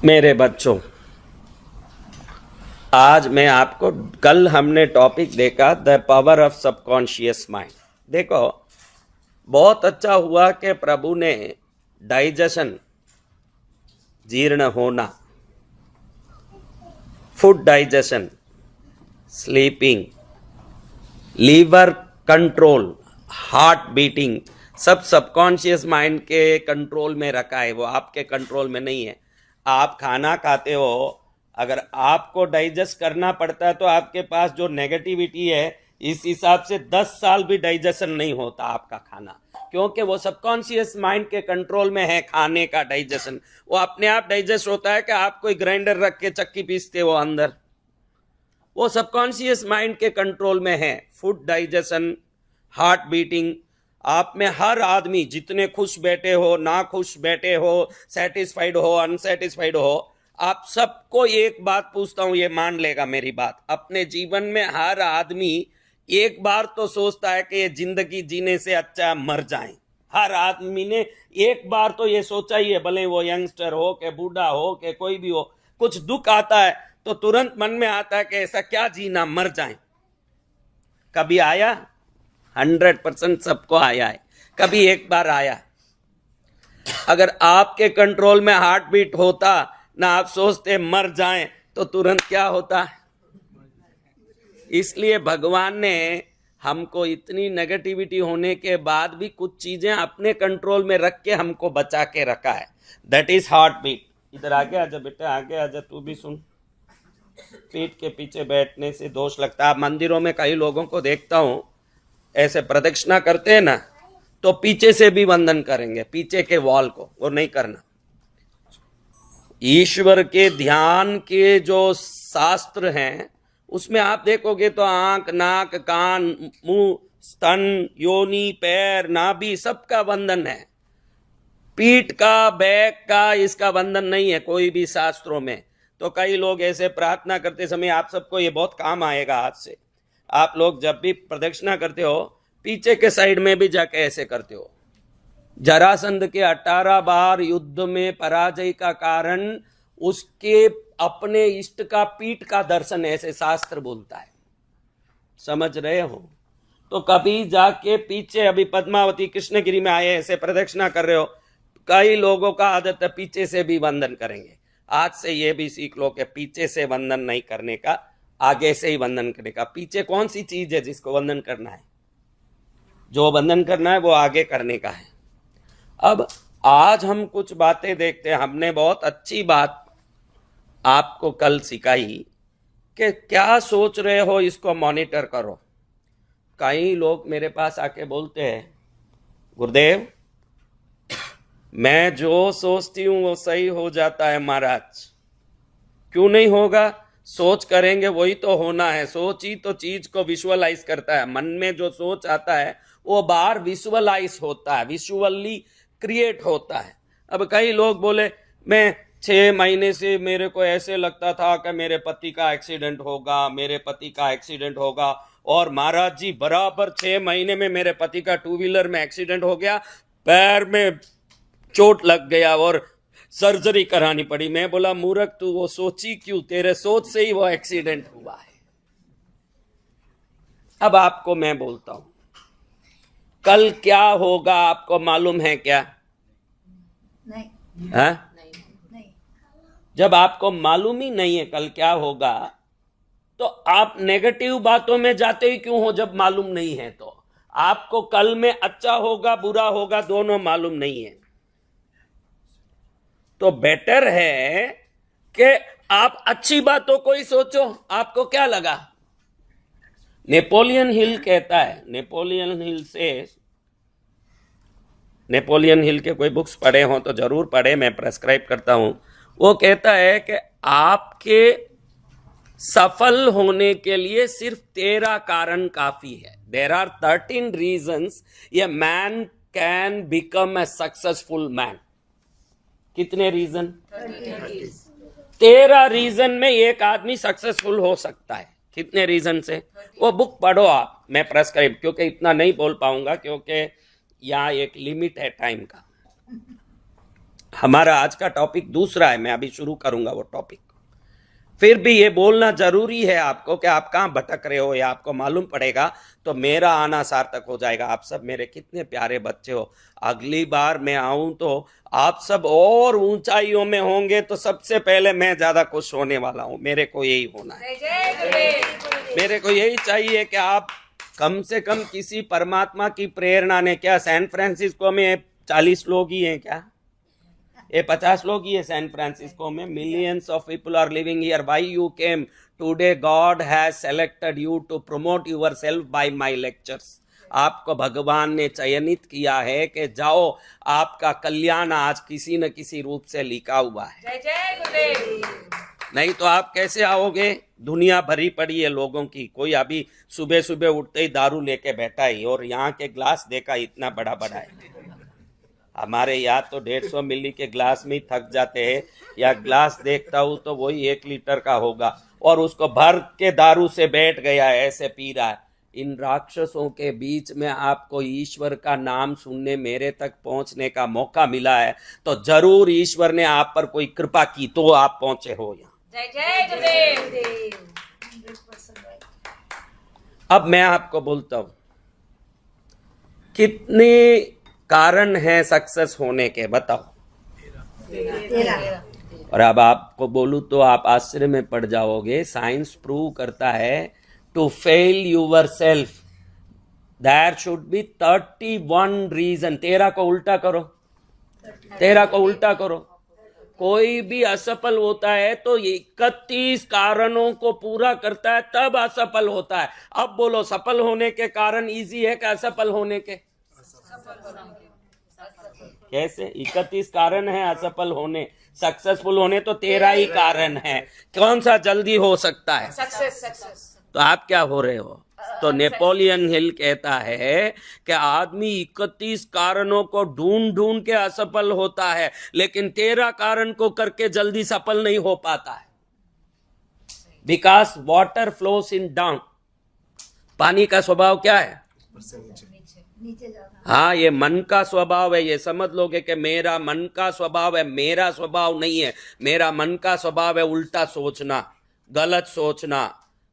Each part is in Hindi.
मेरे बच्चों, आज मैं आपको, कल हमने टॉपिक देखा the power of subconscious mind. देखो, बहुत अच्छा हुआ कि प्रभु ने डाइजेशन, जीर्ण होना, food digestion, sleeping, liver control, heart beating, सब सबकॉन्शियस माइंड के कंट्रोल में रखा है। वो आपके कंट्रोल में नहीं है। आप खाना खाते हो, अगर आपको डाइजेस्ट करना पड़ता है तो आपके पास जो नेगेटिविटी है, इस हिसाब से 10 साल भी डाइजेशन नहीं होता आपका खाना, क्योंकि वो सबकॉन्शियस माइंड के कंट्रोल में है। खाने का डाइजेशन वो अपने आप डाइजेस्ट होता है कि आप कोई ग्राइंडर रख के चक्की पीसते हो अंदर, वो सबकॉन्शियस माइंड के कंट्रोल में है। फूड डाइजेशन, हार्ट बीटिंग, आप में हर आदमी, जितने खुश बैठे हो, ना खुश बैठे हो, सेटिस्फाइड हो, अनसेटिस्फाइड हो, आप सबको एक बात पूछता हूं, ये मान लेगा मेरी बात। अपने जीवन में हर आदमी एक बार तो सोचता है कि ये जिंदगी जीने से अच्छा मर जाए। हर आदमी ने एक बार तो ये सोचा ही है, भले वो यंगस्टर हो कि बूढ़ा हो कि कोई भी हो। कुछ दुख आता है तो तुरंत मन में आता है कि ऐसा क्या जीना, मर जाए। कभी आया? 100% सबको आया है, कभी एक बार आया। अगर आपके कंट्रोल में हार्ट बीट होता ना, आप सोचते मर जाएं, तो तुरंत क्या होता। इसलिए भगवान ने हमको इतनी नेगेटिविटी होने के बाद भी कुछ चीजें अपने कंट्रोल में रख के हमको बचा के रखा है। That is heart beat. इधर आगे आजा बेटा, आगे आजा, तू भी सुन। पीठ के पीछे बैठने से दोष लगता है। मंदिरों में कई लोगों को देखता हूं, ऐसे प्रदक्षिणा करते हैं ना, तो पीछे से भी वंदन करेंगे, पीछे के वॉल को, वो नहीं करना। ईश्वर के ध्यान के जो शास्त्र हैं, उसमें आप देखोगे तो आंख, नाक, कान, मुंह, स्तन, योनि, पैर, नाभि, सबका वंदन है। पीठ का, बैक का, इसका वंदन नहीं है कोई भी शास्त्रों में। तो कई लोग ऐसे प्रार्थना करते समय, आप सबको ये बहुत काम आएगा आज से, आप लोग जब भी प्रदक्षिणा करते हो, पीछे के साइड में भी जाके ऐसे करते हो। जरासंध के 18 बार युद्ध में पराजय का कारण उसके अपने इष्ट का पीठ का दर्शन, ऐसे शास्त्र बोलता है। समझ रहे हो? तो कभी जाके पीछे, अभी पद्मावती कृष्णगिरी में आए, ऐसे प्रदक्षिणा कर रहे हो, कई लोगों का आदत है पीछे से भी वंदन करेंगे। आज से ये भी सीख लो कि पीछे से वंदन नहीं करने का, आगे से ही वंदन करने का। पीछे कौन सी चीज है जिसको वंदन करना है? जो वंदन करना है वो आगे करने का है। अब आज हम कुछ बातें देखते हैं। हमने बहुत अच्छी बात आपको कल सिखाई कि क्या सोच रहे हो, इसको मॉनिटर करो। कई लोग मेरे पास आके बोलते हैं, गुरुदेव मैं जो सोचती हूं वो सही हो जाता है महाराज। क्यों नहीं होगा? सोच करेंगे वही तो होना है। सोच ही तो चीज को विजुअलाइज करता है। मन में जो सोच आता है वो बाहर विजुअलाइज होता है, विजुअली क्रिएट होता है। अब कई लोग बोले, मैं 6 महीने से मेरे को ऐसे लगता था कि मेरे पति का एक्सीडेंट होगा, मेरे पति का एक्सीडेंट होगा, और महाराज जी बराबर 6 महीने में मेरे पति का 2 व्हीलर में एक्सीडेंट हो गया, पैर में चोट लग गया और सर्जरी करानी पड़ी। मैं बोला, मूर्ख तू वो सोची क्यों? तेरे सोच से ही वो एक्सीडेंट हुआ है। अब आपको मैं बोलता हूं, कल क्या होगा आपको मालूम है क्या? नहीं। नहीं। जब आपको मालूम ही नहीं है कल क्या होगा, तो आप नेगेटिव बातों में जाते ही क्यों हो? जब मालूम नहीं है तो आपको कल में अच्छा होगा बुरा होगा दोनों मालूम नहीं है। तो बेटर है कि आप अच्छी बातों को ही सोचो। आपको क्या लगा? नेपोलियन हिल कहता है, नेपोलियन हिल के कोई बुक्स पढ़े हो तो जरूर पढ़े, मैं प्रेस्क्राइब करता हूं। वो कहता है कि आपके सफल होने के लिए सिर्फ 13 कारण काफी है। There are 13 reasons a man can become a successful man. कितने रीजन? 13 रीजन में एक आदमी सक्सेसफुल हो सकता है। कितने रीजन से? वो बुक पढ़ो आप, मैं प्रेस्क्राइब, क्योंकि इतना नहीं बोल पाऊंगा, क्योंकि यहाँ एक लिमिट है टाइम का। हमारा आज का टॉपिक दूसरा है, मैं अभी शुरू करूंगा वो टॉपिक। फिर भी ये बोलना जरूरी है आपको कि आप कहाँ भटक रहे हो, या आपको मालूम पड़ेगा तो मेरा आना सार्थक हो जाएगा। आप सब मेरे कितने प्यारे बच्चे हो। अगली बार मैं आऊं तो आप सब और ऊंचाइयों में होंगे, तो सबसे पहले मैं ज्यादा खुश होने वाला हूं। मेरे को यही होना है, मेरे को यही चाहिए कि आप कम से कम किसी परमात्मा की प्रेरणा ने, क्या सैन फ्रांसिस्को में 40 लोग ही हैं क्या? ये 50 लोग ही है सैन फ्रांसिस्को में। Millions of people are living here. Why you came today? God has selected you to promote yourself by my lectures. आपको भगवान ने चयनित किया है कि जाओ, आपका कल्याण आज किसी न किसी रूप से लिखा हुआ है। नहीं तो आप कैसे आओगे? दुनिया भरी पड़ी है लोगों की। कोई अभी सुबह सुबह उठते ही दारू लेके बैठा है, और यहाँ के ग्लास देखा इतना बड़ा बड़ा है। हमारे यहाँ तो 150 मिली के ग्लास में ही थक जाते हैं, या ग्लास देखता हूँ तो वही 1 लीटर का होगा, और उसको भर के दारू से बैठ गया है, ऐसे पी रहा है। इन राक्षसों के बीच में आपको ईश्वर का नाम सुनने, मेरे तक पहुंचने का मौका मिला है, तो जरूर ईश्वर ने आप पर कोई कृपा की तो आप पहुंचे हो यहाँ। जय जय गुरुदेव। 100% right। अब मैं आपको बोलता हूं, कितने कारण हैं सक्सेस होने के, बताओ। 13। और अब आपको बोलूं तो आप आश्चर्य में पड़ जाओगे। साइंस प्रूव करता है to fail yourself there should be 31 reason. 13 को उल्टा करो, 13 को उल्टा करो। कोई भी असफल होता है तो 31 कारणों को पूरा करता है, तब असफल होता है। अब बोलो, सफल होने के कारण इजी है कि असफल होने के? कैसे? 31 कारण है असफल होने, सक्सेसफुल होने तो 13 ही कारण है। कौन सा जल्दी हो सकता है? सक्सेस। तो आप क्या हो रहे हो? तो नेपोलियन हिल कहता है कि आदमी 31 कारणों को ढूंढ ढूंढ के असफल होता है, लेकिन 13 कारण को करके जल्दी सफल नहीं हो पाता है। Because water flows in down. पानी का स्वभाव क्या है? नीचे जाना। हाँ, ये मन का स्वभाव है। ये समझ लोगे कि मेरा मन का स्वभाव है, मेरा स्वभाव नहीं है। मेरा मन का स्वभाव है उल्टा सोचना, गलत सोचना,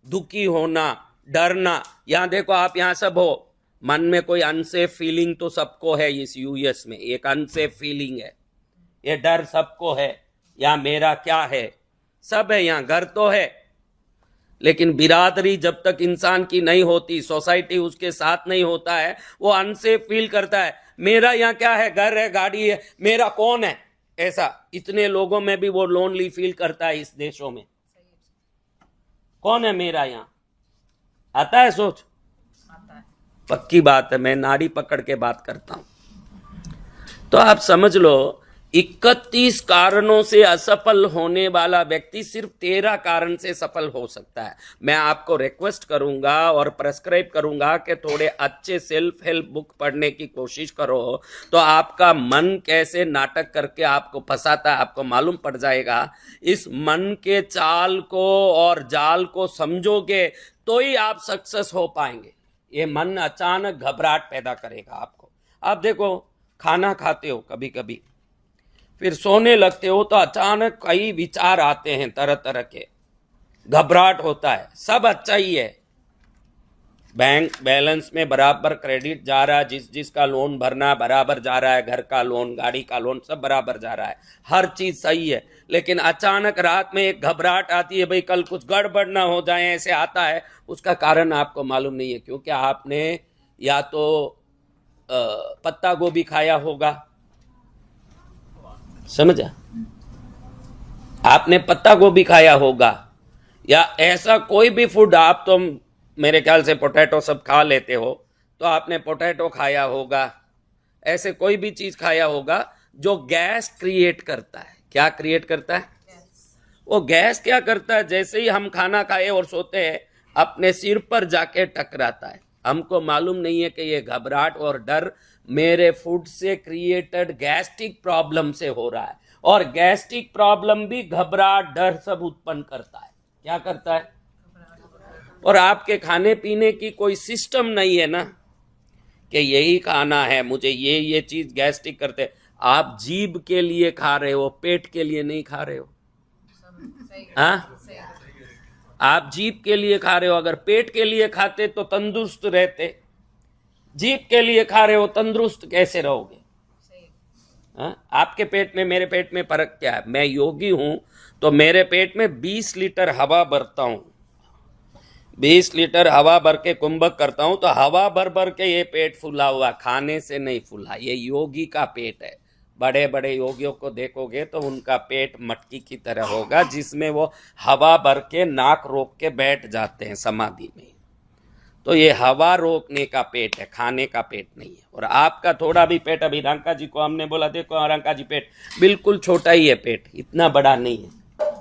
दुखी होना, डरना। यहाँ देखो, आप यहाँ सब हो, मन में कोई अनसेफ फीलिंग तो सबको है। इस यूएस में एक अनसेफ फीलिंग है, ये डर सबको है। यहाँ मेरा क्या है? सब है यहाँ। घर तो है, लेकिन बिरादरी जब तक इंसान की नहीं होती, सोसाइटी उसके साथ नहीं होता है, वो अनसेफ फील करता है। मेरा यहाँ क्या है? घर है, गाड़ी है, मेरा कौन है? ऐसा इतने लोगों में भी वो लोनली फील करता है। इस देशों में कौन है मेरा यहाँ? आता है सोच? पक्की बात है, मैं नाड़ी पकड़ के बात करता हूं। तो आप समझ लो, 31 कारणों से असफल होने वाला व्यक्ति सिर्फ 13 कारण से सफल हो सकता है। मैं आपको रिक्वेस्ट करूंगा और प्रेस्क्राइब करूंगा कि थोड़े अच्छे सेल्फ हेल्प बुक पढ़ने की कोशिश करो, तो आपका मन कैसे नाटक करके आपको फंसाता है आपको मालूम पड़ जाएगा। इस मन के चाल को और जाल को समझोगे तो ही आप सक्सेस हो पाएंगे। ये मन अचानक घबराहट पैदा करेगा आपको। आप देखो, खाना खाते हो कभी कभी, फिर सोने लगते हो तो अचानक कई विचार आते हैं तरह तरह के, घबराहट होता है। सब अच्छा ही है, बैंक बैलेंस में बराबर क्रेडिट जा रहा है, जिसका लोन भरना बराबर जा रहा है, घर का लोन, गाड़ी का लोन, सब बराबर जा रहा है, हर चीज सही है। लेकिन अचानक रात में एक घबराहट आती है, भाई कल कुछ गड़बड़ ना हो जाए, ऐसे आता है। उसका कारण आपको मालूम नहीं है, क्योंकि आपने या तो पत्ता गोभी खाया होगा, समझा? आपने पत्ता गोभी खाया होगा, या ऐसा कोई भी फूड, आप तो मेरे ख्याल से पोटैटो सब खा लेते हो, तो आपने पोटैटो खाया होगा। ऐसे कोई भी चीज खाया होगा जो गैस क्रिएट करता है। क्या क्रिएट करता है? वो गैस क्या करता है? जैसे ही हम खाना खाए और सोते हैं, अपने सिर पर जाके टकराता है। हमको मालूम नहीं है कि ये घबराहट और डर मेरे फूड से क्रिएटेड गैस्ट्रिक प्रॉब्लम से हो रहा है, और गैस्ट्रिक प्रॉब्लम भी घबराहट, डर सब उत्पन्न करता है। क्या करता है? और आपके खाने पीने की कोई सिस्टम नहीं है ना, कि यही खाना है मुझे, ये चीज गैस्ट्रिक करते। आप जीभ के लिए खा रहे हो, पेट के लिए नहीं खा रहे हो। हाँ, आप जीभ के लिए खा रहे हो। अगर पेट के लिए खाते तो तंदुरुस्त रहते, जीभ के लिए खा रहे हो, तंदुरुस्त कैसे रहोगे? हाँ? आपके पेट में मेरे पेट में फर्क क्या है? मैं योगी हूं तो मेरे पेट में 20 लीटर हवा भरता हूं, 20 लीटर हवा भर के कुंभक करता हूं, तो हवा भर भर के ये पेट फूला हुआ, खाने से नहीं फूला। ये योगी का पेट है। बड़े बड़े योगियों को देखोगे तो उनका पेट मटकी की तरह होगा, जिसमें वो हवा भर के नाक रोक के बैठ जाते हैं समाधि में। तो ये हवा रोकने का पेट है, खाने का पेट नहीं है। और आपका थोड़ा भी पेट, अभी रंका जी को हमने बोला देखो रंका जी पेट बिल्कुल छोटा ही है, पेट इतना बड़ा नहीं है,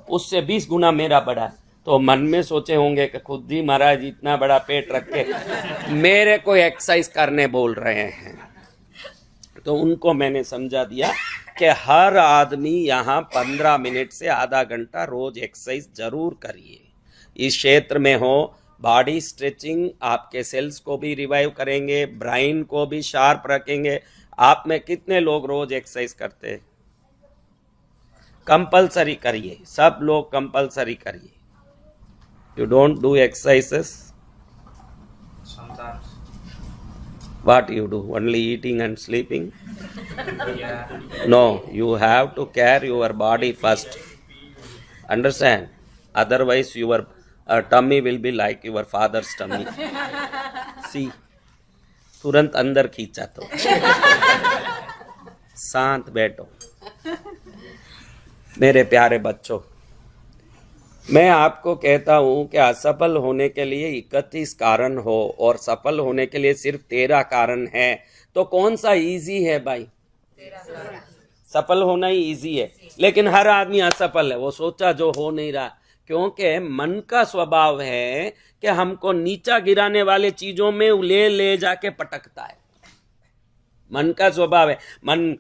उससे 20 गुना मेरा बड़ा है। तो मन में सोचे होंगे कि खुद ही महाराज इतना बड़ा पेट रख के मेरे को एक्सरसाइज करने बोल रहे हैं। तो उनको मैंने समझा दिया कि हर आदमी यहाँ 15 मिनट से आधा घंटा रोज एक्सरसाइज जरूर करिए। इस क्षेत्र में हो, बॉडी स्ट्रेचिंग आपके सेल्स को भी रिवाइव करेंगे, ब्रेन को भी शार्प रखेंगे। आप में कितने लोग रोज एक्सरसाइज करते हैं? कंपलसरी करिए, सब लोग कंपलसरी करिए। You don't do exercises? Sometimes. What you do? Only eating and sleeping? Yeah. No, you have to care your body first. Understand? Otherwise, your tummy will be like your father's tummy. See, तुरंत अंदर खींचा तो। शांत बैठो। मेरे प्यारे बच्चों, मैं आपको कहता हूं कि असफल होने के लिए 31 कारण हो और सफल होने के लिए सिर्फ 13 कारण है, तो कौन सा इजी है भाई? सफल होना ही इजी है, लेकिन हर आदमी असफल है। वो सोचा जो हो नहीं रहा, क्योंकि मन का स्वभाव है कि हमको नीचा गिराने वाले चीजों में ले जाके पटकता है। मन का स्वभाव है। मन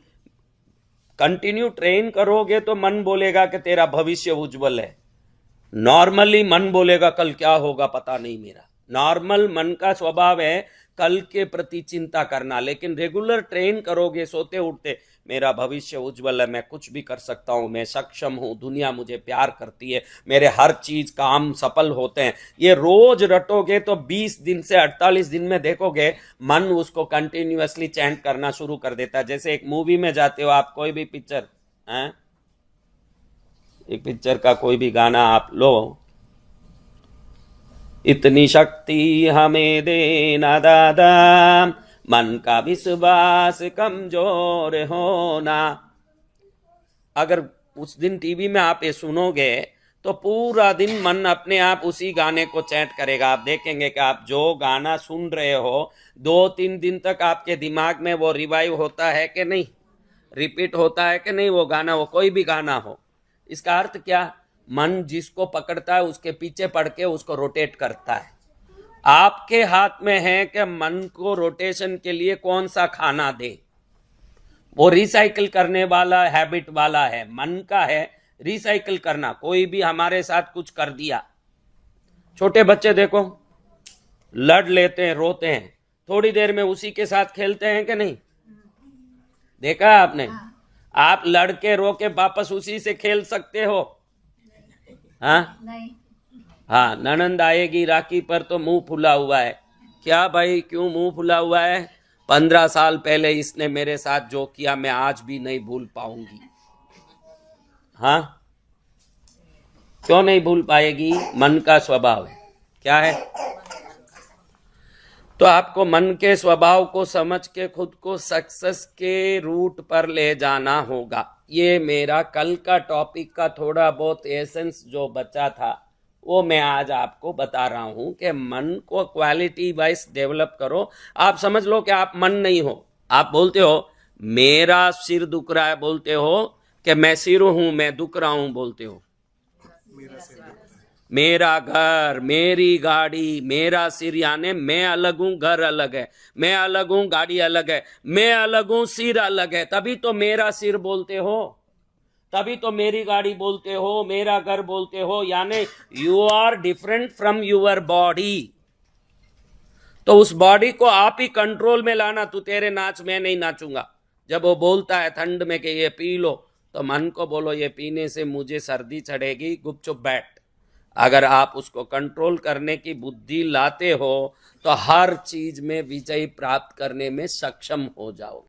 कंटिन्यू ट्रेन करोगे तो मन बोलेगा कि तेरा भविष्य उज्जवल है। नॉर्मली मन बोलेगा कल क्या होगा पता नहीं मेरा। नॉर्मल मन का स्वभाव है कल के प्रति चिंता करना, लेकिन रेगुलर ट्रेन करोगे सोते उठते, मेरा भविष्य उज्जवल है, मैं कुछ भी कर सकता हूं, मैं सक्षम हूं, दुनिया मुझे प्यार करती है, मेरे हर चीज काम सफल होते हैं, ये रोज रटोगे तो 20 दिन से 48 दिन में देखोगे मन उसको कंटिन्यूअसली चैंट करना शुरू कर देता है। जैसे एक मूवी में जाते हो आप, कोई भी पिक्चर है, एक पिक्चर का कोई भी गाना आप लो, इतनी शक्ति हमें देना दादा, मन का विश्वास कमजोर होना। अगर उस दिन टीवी में आप ये सुनोगे तो पूरा दिन मन अपने आप उसी गाने को चैंट करेगा। आप देखेंगे कि आप जो गाना सुन रहे हो 2-3 दिन तक आपके दिमाग में वो रिवाइव होता है कि नहीं, रिपीट होता है कि नहीं वो गाना, वो कोई भी गाना हो। इसका अर्थ क्या? मन जिसको पकड़ता है उसके पीछे पड़ के उसको रोटेट करता है। आपके हाथ में है कि मन को रोटेशन के लिए कौन सा खाना दे। वो रिसाइकिल करने वाला हैबिट वाला है, मन का है रिसाइकिल करना। कोई भी हमारे साथ कुछ कर दिया, छोटे बच्चे देखो लड़ लेते हैं, रोते हैं, थोड़ी देर में उसी के साथ खेलते हैं कि नहीं, देखा है आपने? आप लड़के रो के वापस उसी से खेल सकते हो? हाँ नहीं। हाँ, ननंद आएगी राखी पर तो मुंह फुला हुआ है। क्या भाई क्यों मुंह फुला हुआ है? 15 साल पहले इसने मेरे साथ जो किया मैं आज भी नहीं भूल पाऊंगी। हाँ, क्यों नहीं भूल पाएगी? मन का स्वभाव है। क्या है? तो आपको मन के स्वभाव को समझ के खुद को सक्सेस के रूट पर ले जाना होगा। ये मेरा कल का टॉपिक का थोड़ा बहुत एसेंस जो बचा था वो मैं आज आपको बता रहा हूं कि मन को क्वालिटी वाइज डेवलप करो। आप समझ लो कि आप मन नहीं हो। आप बोलते हो मेरा सिर दुख रहा है, बोलते हो कि मैं सिर हूं, मैं दुख रहा हूं, बोलते हो मेरा घर, मेरी गाड़ी, मेरा सिर, यानी मैं अलग हूं, घर अलग है, मैं अलग हूं, गाड़ी अलग है, मैं अलग हूं, सिर अलग है। तभी तो मेरा सिर बोलते हो, तभी तो मेरी गाड़ी बोलते हो, मेरा घर बोलते हो, यानी you are different from your body. तो उस बॉडी को आप ही कंट्रोल में लाना। तू तेरे नाच, मैं नहीं नाचूंगा, जब वो बोलता है ठंड में कि ये पी लो, तो मन को बोलो ये पीने से मुझे सर्दी चढ़ेगी, गुपचुप बैठ। अगर आप उसको कंट्रोल करने की बुद्धि लाते हो तो हर चीज में विजय प्राप्त करने में सक्षम हो जाओ।